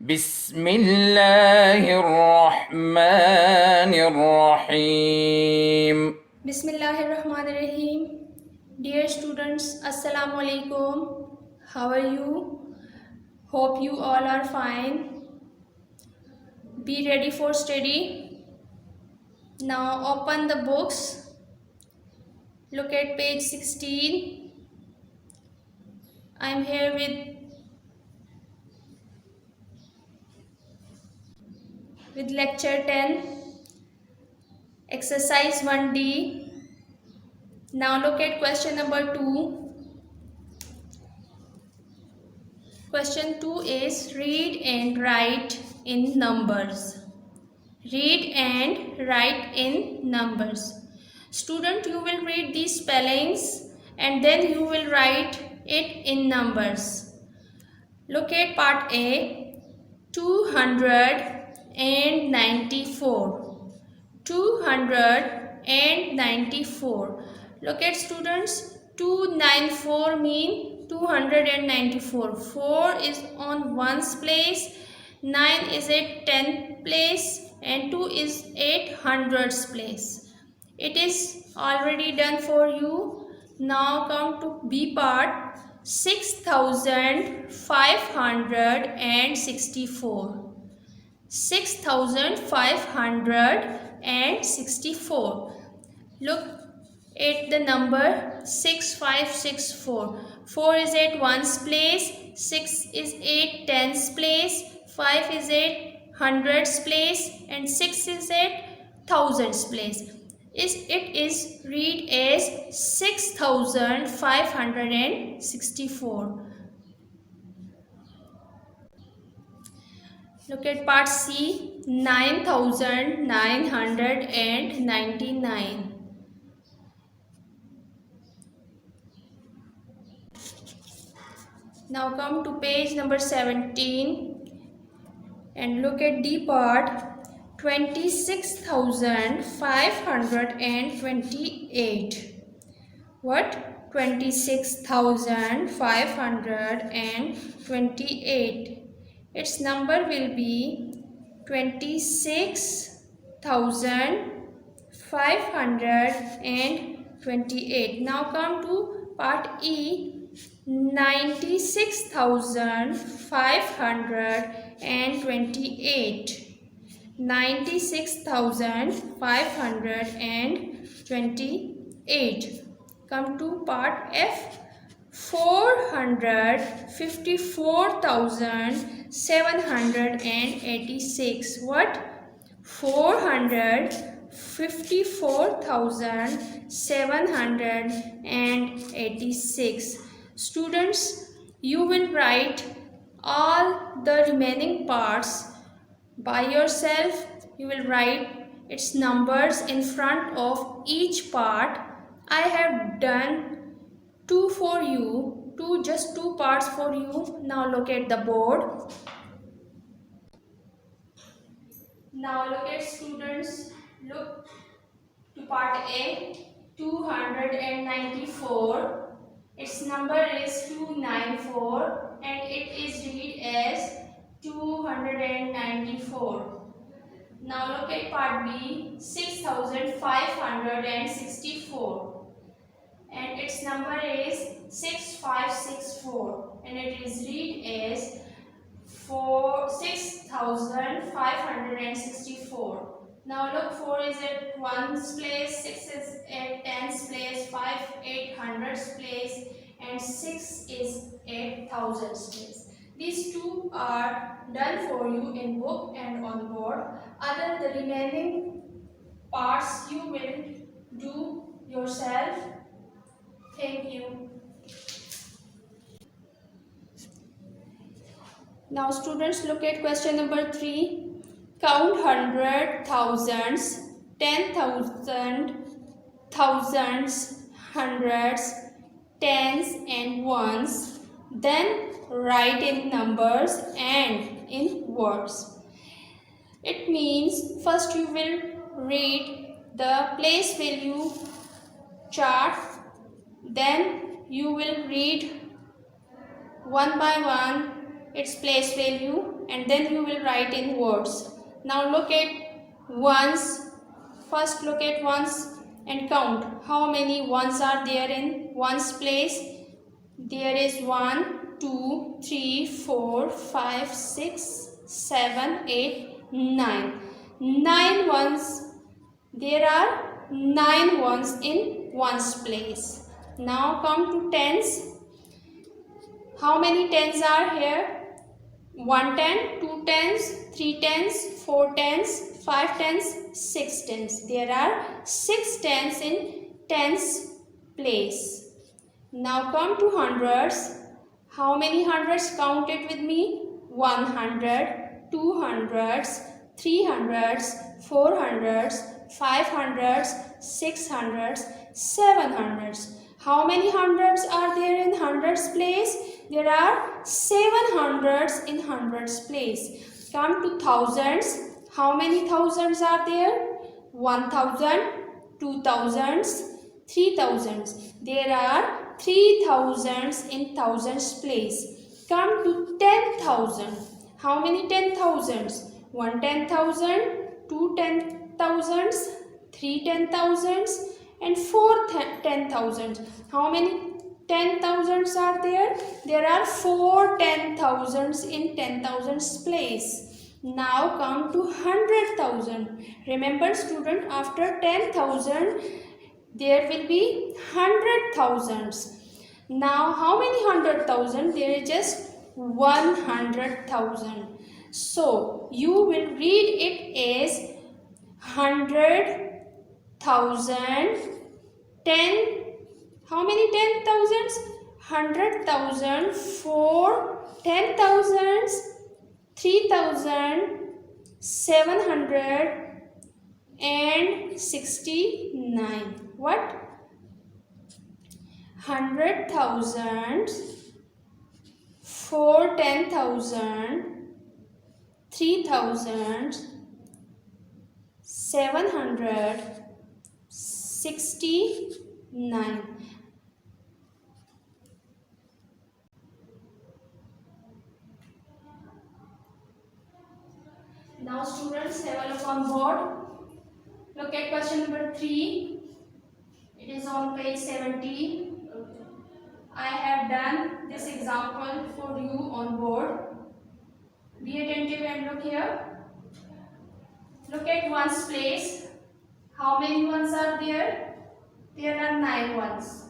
بسم الله الرحمن الرحيم. Bismillahirrahmanirrahim. Dear students, Assalamu alaikum. How are you? Hope you all are fine. Be ready for study. Now open the books. Look at page 16. I am here with lecture 10. Exercise 1D. Now look at question number 2. Question 2 is read and write in numbers. Read and write in numbers. Student, you will read these spellings and then you will write it in numbers. Look at part A. 294. 294. Look at students. 294 mean 294. 4 is on ones place. 9 is at 10th place. And 2 is at hundreds place. It is already done for you. Now come to B part. 6564. 6564. Look at the number 6564. 4 is at ones place, 6 is at tens place, 5 is at hundreds place, and 6 is at thousands place. It is read as 6564. Look at part C. 9999. Now come to page number 17 and look at D part. 26,528. What? 26,528. Its number will be 26,528. Now come to part E. 96,528. 96,528. Come to part F. 454,786. What? 454,786. Students, you will write all the remaining parts by yourself. You will write its numbers in front of each part. I have done two for you, just two parts for you. Now look at the board. Now look at students, look to part A. 294. Its number is 294 and it is read as 294. Now look at part B. 6564 and its number is 6564 and it is read as 6,564. Now look, 4 is at ones place, 6 is at tens place, 5 at hundreds place, and 6 is at thousands place. These two are done for you in book and on board. Other the remaining parts you will do yourself. Thank you. Now students, look at question number 3. Count hundred, thousands, 10,000, thousands, hundreds, tens and ones. Then write in numbers and in words. It means first you will read the place value chart. Then you will read one by one its place value, and then you will write in words. Now look at ones. First look at ones and count how many ones are there in ones place. There is 1, 2, 3, 4, 5, 6, 7, 8, 9. 9 ones. There are 9 ones in ones place. Now come to tens. How many tens are here? 1 ten, 2 tens, 3 tens, 4 tens, 5 tens, 6 tens. There are 6 tens in tens place. Now come to hundreds. How many hundreds? Count it with me. 100, 200s, 300s, 400s, 500s, 600s, 700s. How many hundreds are there in hundreds place? There are 7 hundreds in hundreds place. Come to thousands. How many thousands are there? 1000, 2000s, 3000s. There are 3000s in thousands place. Come to 10,000. How many 10,000s? 1 10,000, 2 10,000s, 3 10,000s, and 4 10,000s. How many 10,000s are there? There are 4 10,000s in 10,000s place. Now come to 100,000. Remember student, after 10,000 there will be 100,000s. Now how many 100,000? There is just 100,000. So you will read it as 100,000, 10. How many 10,000s? 100,000, 4 10,000s, 3,769. What? 100,000, 4 10,000, 3,769. Now students, have a look on board. Look at question number 3. It is on page 70. I have done this example for you on board. Be attentive and look here. Look at ones place. How many ones are there? There are 9 ones.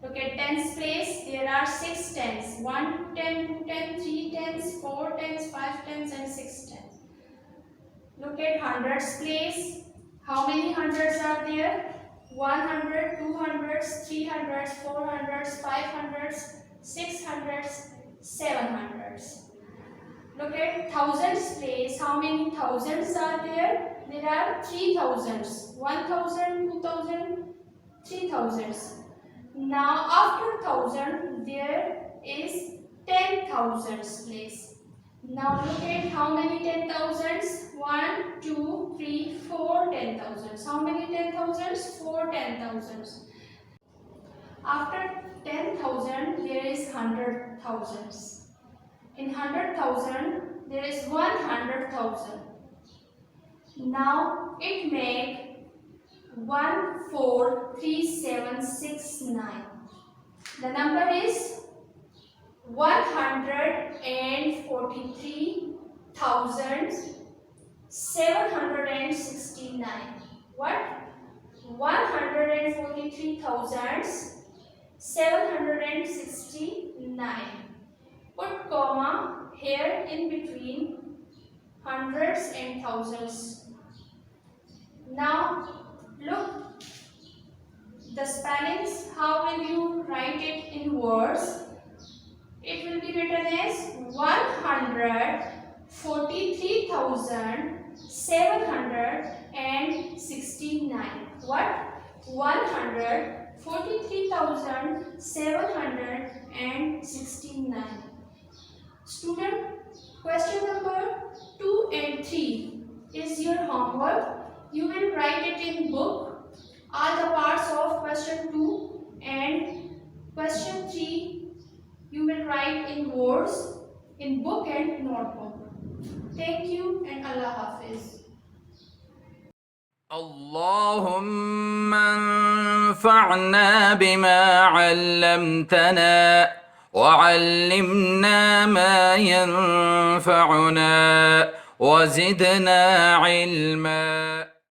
Look at tens place. There are 6 tens. 1 10, 2 10, 3 tens, 4 tens, 5 tens, and 6 tens. Look at hundreds place. How many hundreds are there? 100, 200s, 300s, 400s, 500s, 600s, 700s. Look at thousands place. How many thousands are there? There are 3,000s. 1,000, 2,000, 3,000s. Now after 1,000 there is 10,000s place. Now look at how many 10,000s? 1, 2, 3, 4 10,000s. How many 10,000s? 4 10,000s. After 10,000 there is 100,000s. In 100,000 there is 100,000. Now it make 143769. The number is 143,769. What? 143,769. Put comma here in between hundreds and thousands. Now look the spellings. How will you write it in words? It will be written as 143,769. What? 143,769. Student, question number 2 and 3 is your homework. You will write it in book, all the parts of question 2, and question 3 you will write in words. in book and notebook. Thank you and Allah Hafiz. اللهم انفعنا بما علمتنا وعلمنا ما ينفعنا وزدنا علما.